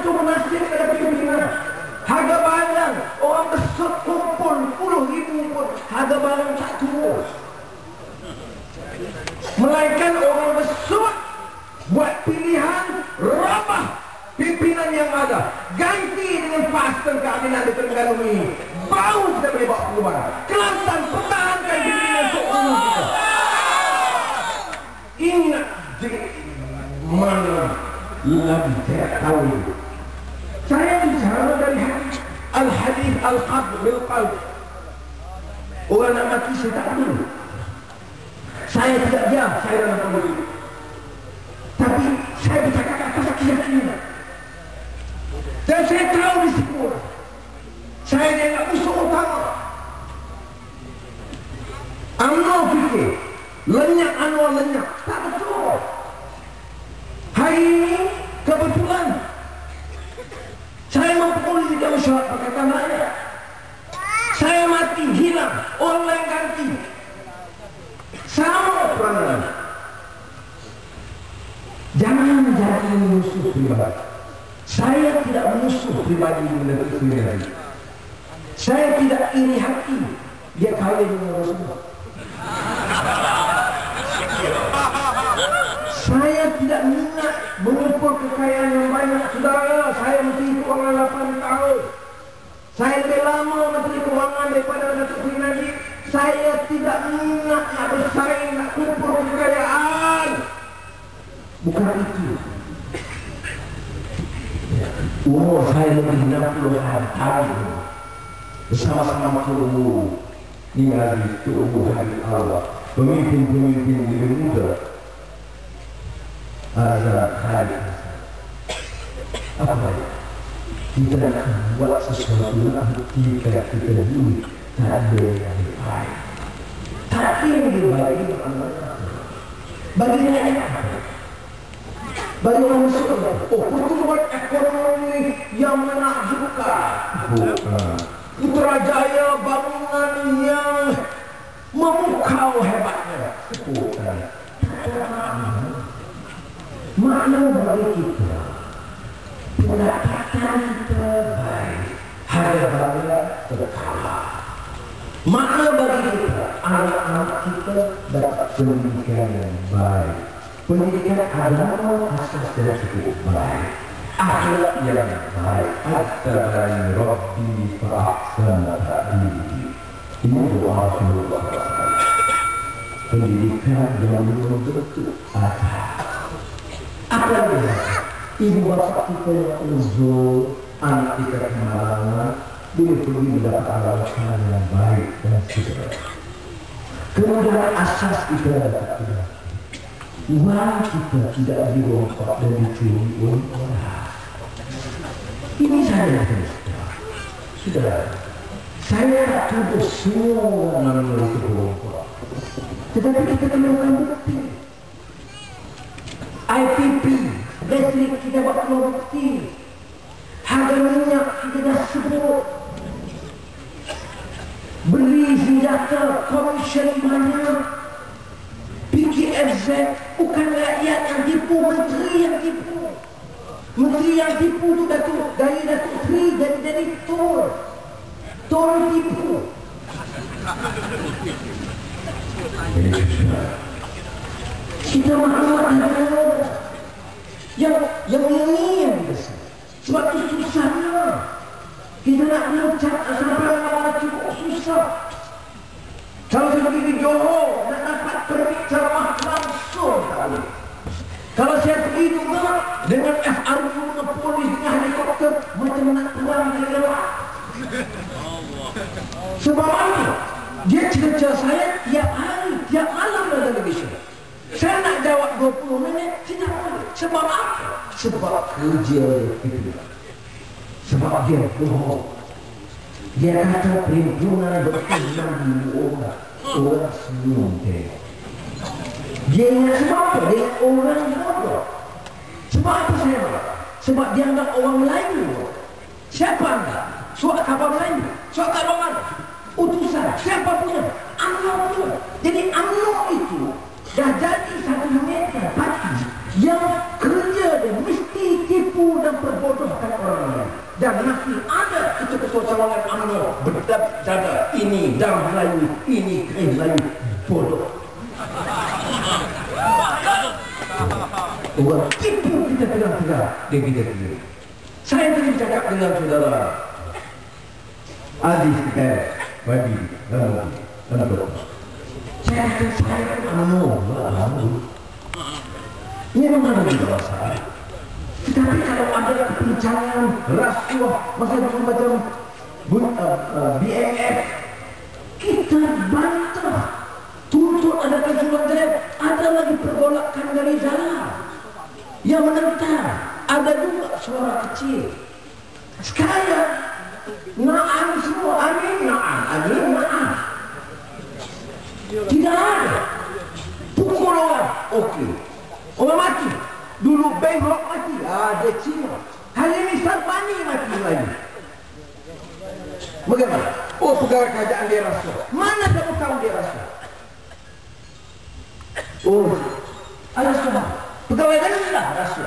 cuma nasib pada pimpinan. Harga barang orang besut kumpul 10.000 pun harga barang tak turun. Melainkan orang besut buat pilihan rabah pimpinan yang ada, ganti dengan fase keadilan di Terengganu ini, baru kita boleh buat perubahan. Kelantan pertahankan pimpinan sokong kita. Ingat mana lagi saya tahu itu. Saya bicara dari al-hadith al-qabd bil-qalb. Orang nak mati saya tak tahu. Saya tidak diam, saya dalam politik. Tapi saya bercakap atas keyakinan. Dan saya tahu di situ saya dianggap musuh utama. UMNO fikir lenyap Anwar lenyap. Tak betul. Hari ini kebetulan saya mempolisikan masyarakat perkataan rakyat. Saya mati hilang, orang lain ganti. Sama peranan. Jangan jadi musuh pribadi. Saya tidak musuh pribadi dengan pribadi. Saya tidak iri hati dia kawin dengan Rasulullah. Saya tidak minat mengumpul kekayaan yang banyak. Saudara, saya Menteri Keuangan 8 tahun. Saya lebih lama Menteri Keuangan daripada Datuk Seri Najib. Saya tidak minat nak bersaing, nak kumpul kekayaan. Bukan itu. Umur saya lebih 60 tahun. Bersama-sama tunggu tinggal di tubuh hari Allah. Pemimpin-pemimpin lebih muda. Ada hari. Apa ya? Kita akan buat sesuatu yang ketika kita dulu tak ada yang lebih baik. Tapi yang lebih baik bagi rakyat, bagi orang Muslim. Oh, pertumbuhan ekonomi yang menakjubkan. Putrajaya bangunan yang memukau hebatnya. Makna bagi kita pendapatan terbaik, harga barang terkalah. Makna bagi kita anak-anak kita dapat pendidikan yang baik, pendidikan agama asas dan cukup baik, akhlak yang baik. At-tabayi Rabbi fa'ahsana ta'dili. Ini doa Rasulullah. Pendidikan yang belum tentu ada. Apa dia? Ibu bapak kita yang uzur, anak kita kemalangan, boleh pergi mendapat arahan yang baik dan segera. Kemudian asas kita adalah uang kita tidak dirompak dan dicuri oleh orang. Ini saya sudah. Saya tak tuduh semua orang yang dirompak, tetapi kita temukan bukti. IPP, listrik kita buat bukti. Harga minyak kita dah sebut. Beli senjata, komisen banyak. PKFZ bukan rakyat yang tipu, menteri yang tipu. Menteri yang tipu tu dari Datuk Seri jadi Tol. Tol tipu. Kita maklumat yang ini yang besar. Sebab itu susahnya. Kita nak mengucap sampai cukup susah. Kalau saya pergi ke Johor, nak dapat permit ceramah langsung tak boleh. Kalau saya pergi juga dengan FRU, dengan polis, dengan helikopter, macam nak pulang dari lewat. Sebab apa? Dia cerita saya tiap hari, tiap malam dalam televisi. Saya nak jawab 20 minit, tidak boleh. Sebab apa? Sebab kerja itu. Sebab dia bohong. Dia kata perhimpunan berkembang orang. Orang senyum dia. Dia ingat sebab apa? Dia ingat orang bodoh. Sebab apa saya marah? Sebab dia anggap orang Melayu. Siapa anda? Suat kapal Melayu? Suat kapal mana? Utusan. Siapa punya? UMNO punya. Jadi UMNO itu dah jadi satu media parti yang kerja dia mesti tipu dan memperbodohkan orang lain. Dan masih ada itu kesocawangan UMNO berdada ini darah Melayu, ini kain Melayu, bodoh. Orang tipu kita tegang-tegang dan kita sendiri. Saya tadi bercakap dengan saudara Aziz Fikar Wadi Lalu saya UMNO ini memang ada berasa. Tetapi kalau ada perbincangan rasuah macam BMF, kita bantah. Tuntut ada kejuruan dari ada lagi pergolakan dari dalam yang menentang. Ada juga suara kecil. Sekarang na'am semua, amin na'am, amin na'am. Tidak ada. Pukul orang, okey. Orang mati. Dulu Bengkok mati. Dia Cina. Hari ini Sarbani mati lagi. Bagaimana? Oh, pegawai kerajaan dia rasa. Mana kamu tahu dia rasa? Oh, ada semua. Pegawai kerajaan lah rasa.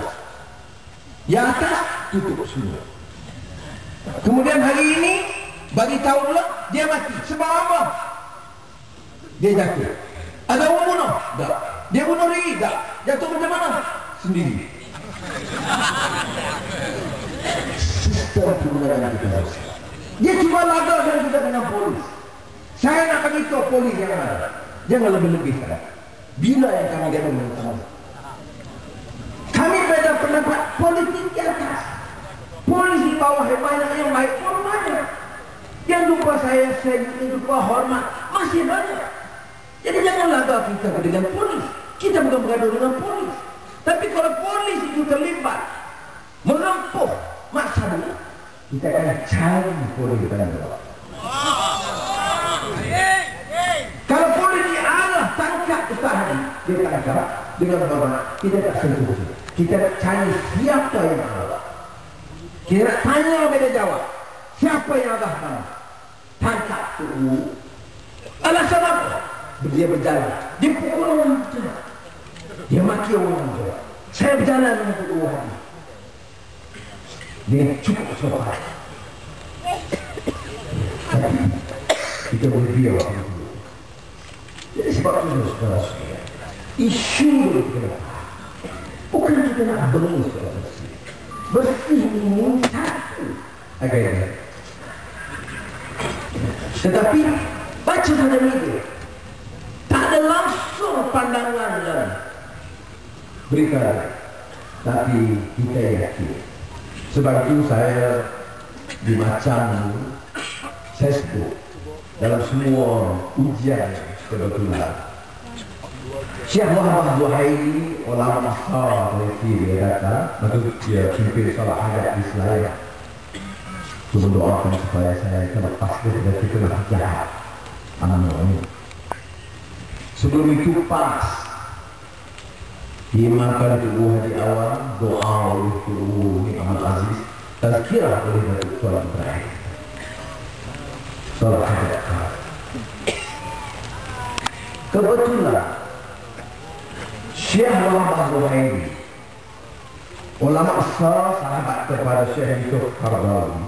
Yang atas tutup semua. Kemudian hari ini bagi tahu pula dia mati. Sebab apa? Dia jatuh. Ada orang bunuh? Tak. Dia bunuh diri? Tak. Jatuh macam mana? Sendiri. Sistem perundangan kita. Dia cuma lagakan kita dengan polis. Saya nak bagi tahu polis yang ada. Jangan lebih-lebih sekarang. Bila yang kami gaduh dengan kami beda pendapat politik di atas. Polis di bawah yang baik pun banyak. Yang lupa saya lupa hormat masih banyak. Jadi jangan lagak kita dengan polis. Kita bukan bergaduh dengan polis. Tapi kalau polis itu terlibat menempuh masa ini, kita akan cari polis kita. Kalau polis di Allah tangkap usaha dia tangkap dengan hormat, kita tak sentuh. Kita cari siapa yang Allah. Kita tanya beda jawab. Siapa yang Allah tangkap tu? Alasan apa? Dia berjalan. Dia pukul orang tu. Dia maki orang tu. Saya berjalan dengan kedua hari. Dia cukup sopan. Tapi kita boleh biar waktu itu. Jadi sebab itu saudara-saudara, isu boleh kita dapat. Bukan kita nak bersih. Bersih ini satu agaknya. Tetapi baca pada media tak ada langsung pandangan dan berita, tapi kita yakin. Sebab itu saya dimacam saya sebut dalam semua ujian kebetulan. Syekh Muhammad Zuhairi, ulama besar dari Syria datang, lalu dia pimpin salat hajat di Selayar. Cuma doakan supaya saya terlepas dari fitnah jahat UMNO ini. Sebelum itu pas dimakan dulu hari awal doa oleh Tuhan Abdul Aziz, tazkirah oleh Datuk Tuan Ibrahim. Salat hajat. Kebetulan Syekh Muhammad Zuhairi, ulama besar sahabat kepada Syekh Yusuf Qaradawi,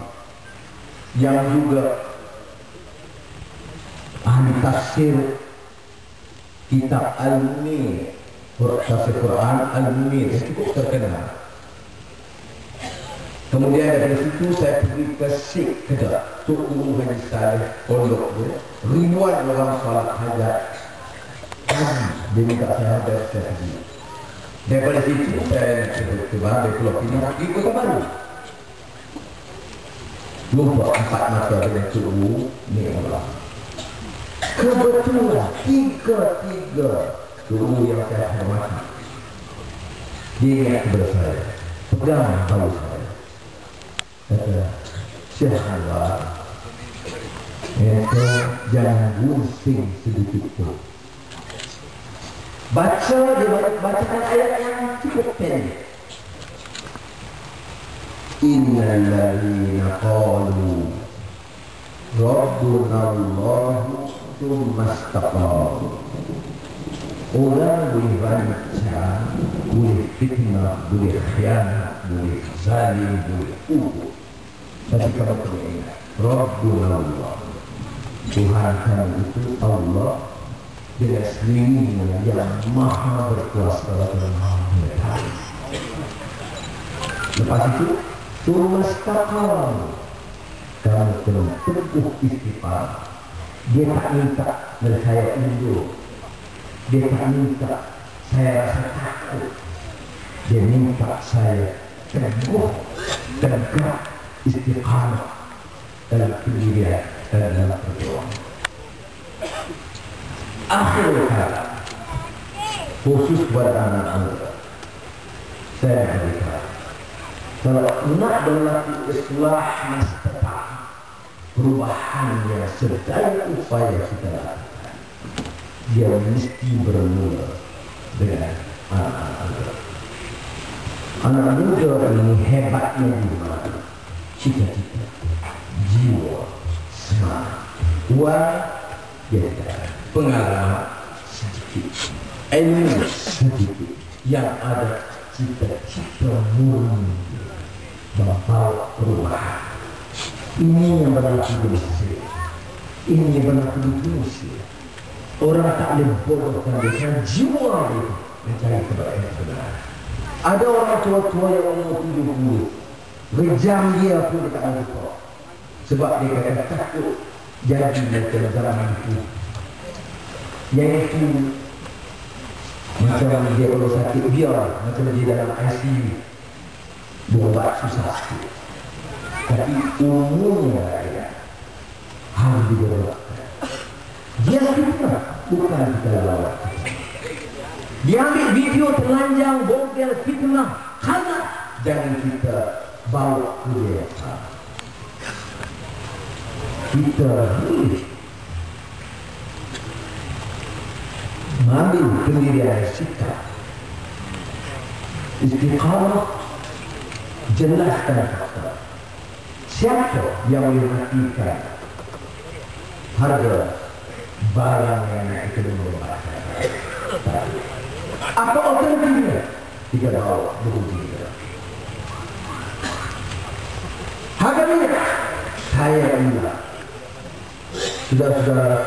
yang juga ahli tafsir kitab Al-Munir, tafsir Quran Al-Munir, cukup terkenal. Kemudian dari situ saya pergi ke Syekh Kedah, Tok Guru Haji Saleh Pondok dia, ribuan orang salat hajat. Dia minta saya ada strategi. Daripada situ saya ke Bandar Pulau Pinang pergi Kota Baru. 24 mata dengan suruh ni Allah. Kebetulan tiga suruh yang saya hormati dia ingat kepada saya, pegang bahu saya, kata Syekh Allah, jangan pusing sedikit pun. Bacakan ayat yang cukup pendek. Innal ladzina qalu Rabbuna Allah tsumma istaqamu. Orang boleh baca, boleh fitnah, boleh khianat, boleh, zalim boleh, tapi kamu perlu ingat, Rabbuna Allah, Tuhan kamu itu Allah dengan sendirinya yang maha berkuasa dan maha mengetahui. Lepas itu, Tumastaqam, kamu perlu teguh istighfar. Dia tak minta saya undur, dia tak minta saya rasa takut, dia minta saya teguh, tegak, istiqamah dalam pendirian dan dalam perjuangan. Akhir kata, khusus buat anak-anak, saya berkata, kalau nak berlaku islah mustaqim, perubahan yang sedaya upaya kita lakukan, dia mesti bermula dengan anak-anak. Anak muda ini hebatnya di mana? Cita-cita, jiwa, semangat, uang, pengalaman sedikit, ilmu sedikit, yang ada cita-cita murni membawa perubahan. Ini yang berlaku di Mesir, ini yang berlaku di Indonesia. Orang tak boleh bodohkan dengan jiwa itu mencari kebenaran. Ada orang tua-tua yang umur 70, rejam dia pun tak ada kok. Sebab dia kata takut jadi macam zaman itu. Yang itu macam dia kalau sakit biar, macam dia dalam ICU, buat susah sikit. Tapi umumnya harus diberlakukan. Dia fitnah, bukan kita lawan. Dia ambil video telanjang, bordel, fitnah, khalas. Jangan kita bawa ke dia. Kita boleh mengambil pendirian sikap, istiqamah, jelaskan kata. Siapa yang boleh matikan harga barang yang naik ke dunia? Apa alternatifnya? Tiga bawa beruji. Harga minyak saya bilang sudah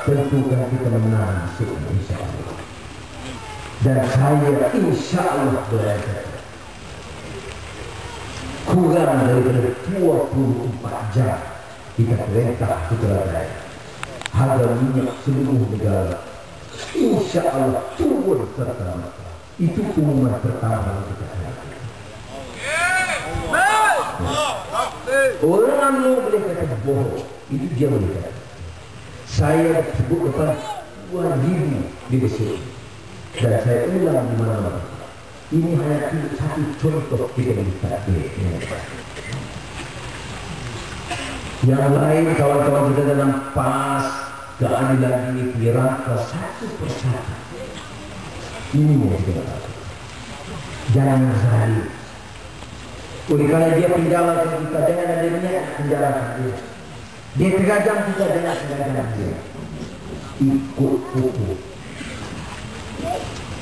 tentukan kita menang insya Allah. Dan saya insya Allah berada kurang daripada 24 jam kita perintah Putrajaya. Harga minyak seluruh negara insya Allah turun serta-merta. Itu pengumuman pertama kita lakukan. Orang boleh kata bohong, itu dia boleh kata. Saya sebut depan 2,000 di Mesir dan saya ulang di mana-mana. Ini hanya satu contoh kita bisa yang lain kawan-kawan kita dalam pas keadilan ini dirangka satu persatu. Ini yang kita lakukan. Jangan zalim. Oleh karena dia penjarakan kita dengan adanya penjarakan dia. Dia tergadang kita dengan tergadang dia. Ikut hukum.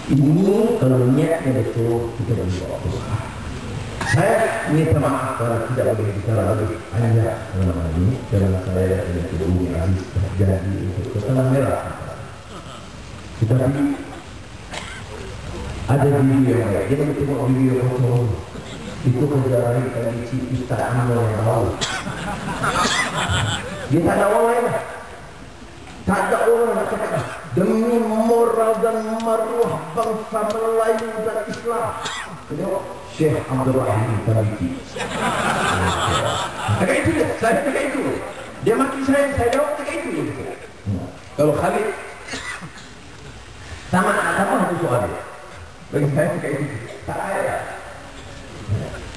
Ini kalau niatnya betul kita berbuat dosa. Saya minta maaf kalau tidak boleh bicara lagi hanya malam ini karena saya tidak Umi Aziz terjadi untuk keterangan merah. Tetapi ada video yang lain. Jangan tengok video foto. Itu kejaran kali kita amal yang tahu. Dia tak ada orang lain. Tak ada orang yang kata demi moral dan maruah bangsa Melayu dan Islam. Tengok Syekh Abdul Rahim Tabiki. Kayak itu dia, saya kayak itu. Dia maki saya jawab kayak itu. Kalau Khalid sama apa itu soal dia? Bagi saya kayak itu. Tak ada.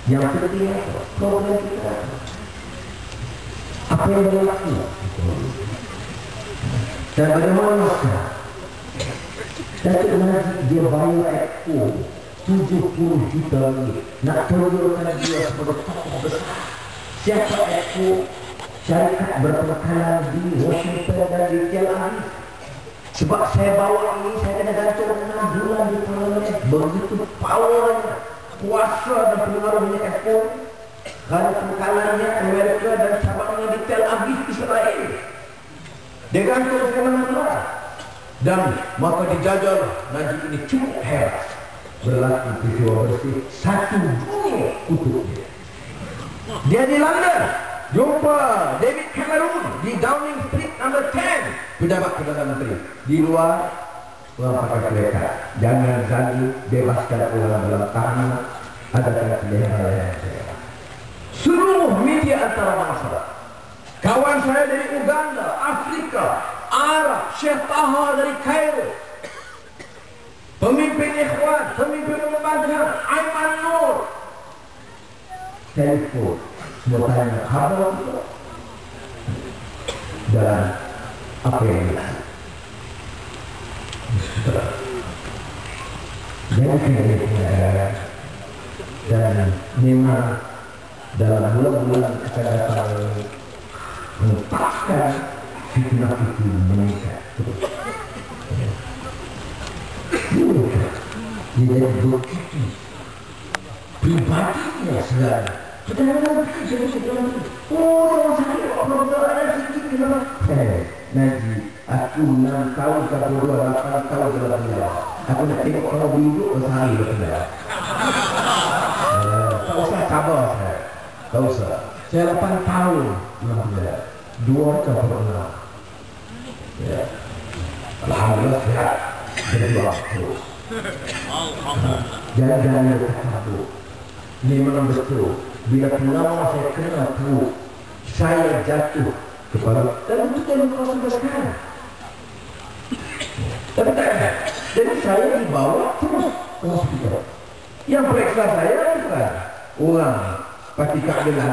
Yang penting problem kita apa yang berlaku dan bagaimana Datuk Najib dia bayar ekor 70 juta ringgit nak turunkan dia sebagai tokoh besar. Siapa ekor syarikat berpekanan di Washington dan di Tel Aviv. Sebab saya bawa ini saya kena gantung 6 bulan di parlimen. Begitu powernya. kuasa dan pengaruhnya ekonomi, karena pengkalannya Amerika dan cabangnya di Tel Aviv, Israel. Dia gantung kemana-mana. Dan maka dijajal Najib ini cukup hebat. Berlaku peristiwa bersih satu dunia untuknya. Dia di London jumpa David Cameron di Downing Street number 10, pejabat Perdana Menteri. Di luar orang pakai kereta, jangan lagi bebaskan orang dalam tahanan, adakan pilihan. Seluruh media antarabangsa, kawan saya dari Uganda, Afrika, Arab, Syekh Taha dari Kairo, pemimpin Ikhwan, pemimpin Muhammadiyah, Aiman Nur, telepon, semua tanya kabar dan apa yang dilakukan. Dan memang dalam bulan-bulan akan datang menempatkan fitnah itu meningkat terus. Dia jadi begitu pribadinya segala. Sedangkan orang sakit, orang ada sedikit kenapa? Naji, aku 6 tahun, 8 tahun dalam penjara. Aku nak tengok orang duduk sehari dalam penjara. Tak usah sabar saya. Tak usah. Saya 8 tahun dalam penjara. 2 ke 6. Ya. Alhamdulillah sehat. Berdoa terus. Jangan takut. Ini memang betul. Bila pulang saya kena tahu saya jatuh kepada dan itu yang kau sudah sekarang. Tapi tak ada. Jadi saya dibawa terus ke hospital. Yang periksa saya bukan orang pati keadilan,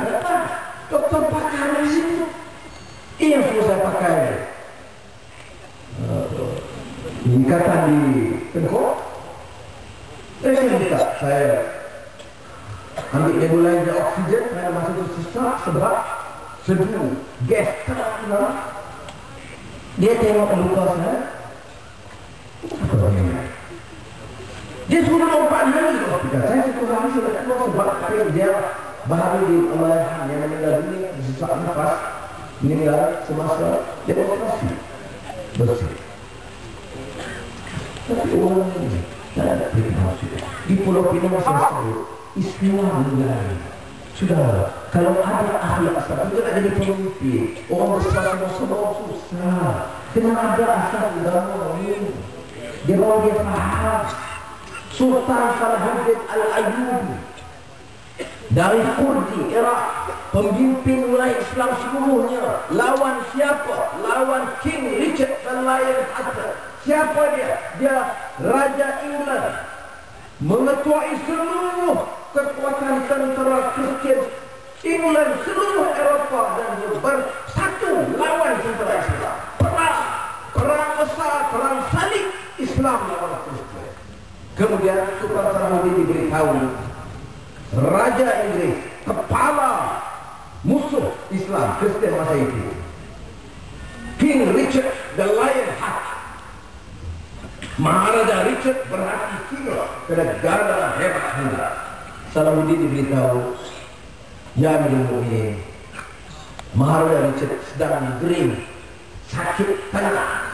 doktor pakar di situ. Ini yang sudah saya pakai. Ikatan di tengkok. Saya minta saya ambil nebulizer oksigen pada masa itu susah sebab sedu gas keras. Dia tengok luka saya. Dia sudah lompat lagi ke hospital. Saya sudah keluar sebab dia baharu di Allahyarham yang meninggal dunia sesak nafas, meninggal semasa demonstrasi bersih. Tapi orang ini tak ada perintah sudah. Di Pulau Pinang saya sebut istilah meninggal. Sudah, kalau ada akhlak asal, itu ada di pemimpin. Orang besar semua susah. Kena ada asal agama ini. Dia bawa dia faham. Sultan Salahuddin Al-Ayyubi dari Kurdi, Iraq, pemimpin wilayah Islam seluruhnya. Lawan siapa? Lawan King Richard dan lain ada. Siapa dia? Dia Raja England, mengetuai seluruh kekuatan tentera Kristian England, seluruh Eropah dan bersatu lawan tentera Islam. Perang besar, perang salib Islam lawan Kristian. Kemudian Sultan Salahuddin diberitahu Raja Inggris, kepala musuh Islam Kristian masa itu, King Richard the Lionheart, Maharaja Richard berhati singa ke negara hebat Hindia. Salahuddin diberitahu, ya Amirul Mukminin, Maharaja Richard sedang gering, sakit tangan.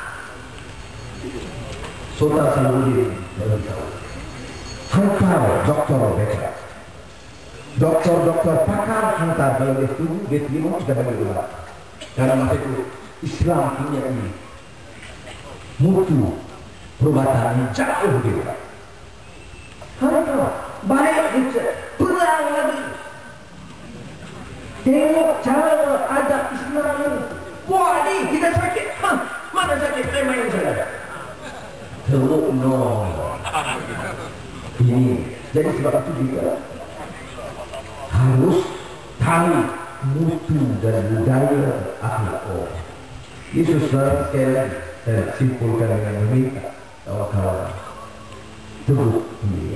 Sultan Salahuddin beritahu, hantar doktor Becker, doktor pakar hantar. Kalau dia setuju, dia terima, sudah bagi ulang. Karena masa itu Islam punya ini mutu perubatan jauh dia. Hantar baik Richard, perang lagi. Tengok cara adab Islam ini. Wah ni kita sakit. Mana sakit? Main saja. Teruk no. Ini jadi sebab itu juga harus tahu mutu dan budaya akhlak orang. Yesus sekali lagi saya simpulkan dengan meminta kawan-kawan terus ini